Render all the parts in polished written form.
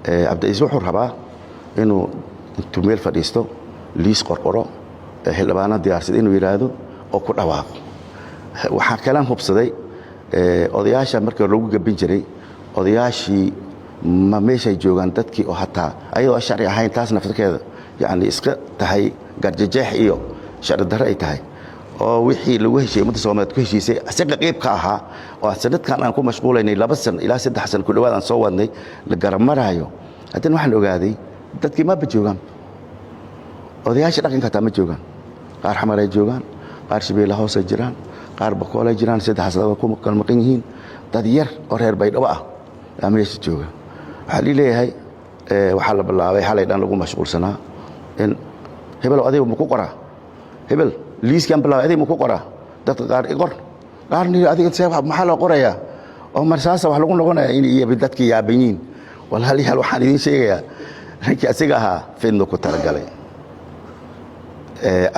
cabdicis wuxuu rabaa inuu intuu meel fadhiisto liis qorqoro xildhibaano diyaarsada inuu yiraahdo oo ku dhawaaqo waxaa kalaan hubsaday odayaasha markii lagu gabin jiray odayaashii ma meeshay joogaan dadkii oo hataa ayadoo sharci ahayn taas naftirkeeda yani iska tahay garjajeex iyo sharci darro ay tahay oo wixii lagu heshiiyey ummadda Soomaaliyeed ku heshiisay asaga qayb ka ahaa oo sanadkan aan ku mashquulaynay 2 sano ilaa 3 sano ku dhawaad aan soo wadnay la garamarayo haddana waxaan ogaaday dadkii ma joogaan odayaasha dhaqanka taa ma joogaan qaar xamar ay joogaan qaar shabeelle hoose jiraan qaar bakool ay jiraan 3 xasada ku kala maqan yihiin dad yar oo reer Baydhabo ah meesha jooga waxa leeyahay waxa la bilaabay xalay dhan lagu mashquulsanaa in hebel adiga ma ku qoraa hebel liiskan bilaabay adiga ma ku qoraa dadka qaar igor qaarni adiga sabab maxaa la qorayaa oo marsaasa wax lagu noqonayaa in iyo dadkii yaabayeen walaalyaal waxaan idin sheegayaa rankii asiga ahaa fiidno ku talagalay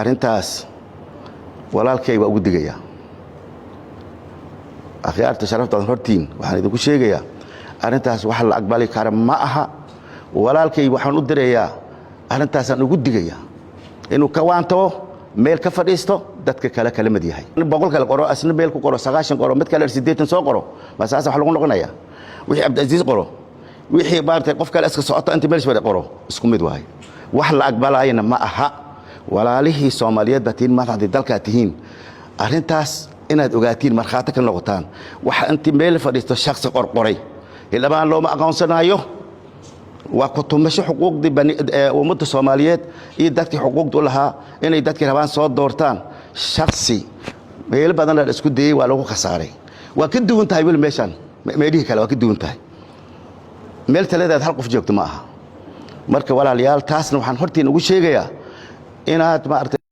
arintaas walaalkay waa ugu digayaa akhyaarta sharaftadan hortiin waxaan idinku sheegayaa arintaas wax la aqbali karo ma aha walaalkay waxaan u direeyaa arintaasaan ugu digayaa inuu ka waanto meel ka fadhiisto dadka kala mid yahay boqol kale qoro asna meel ku qoro 9 qoro mid kale 80 soo qoro masaasa wax lagu noqonayaa wixii Cabdicis qoro wixii baartay qof kale iska socoto inta meel soo qoro isku mid waay wax la aqbalayna ma aha walaalihii Soomaaliyeed batiin ma hadii dalka tihiin arintaas inaad ogaatiin marxaata ka noqotaan waxa inta meel fadhiisto shakhsi qorqoray ilaa loo ma aqoonsanayo waa ku tumasho xuquuqdii ummadda Soomaaliyeed iyo dadkii xuquuqdu lahaa inay dadkii rabaan soo doortaan shakhsi meel badan la isku dayay waa lagu khasaaray waa ka duwan tahay wal meeshan meedii kale waa ka duwan tahay meel taladeed hal qof joogto ma aha marka walaalayaal taasna waxaan hortiin ugu sheegayaa inaad ma aragtay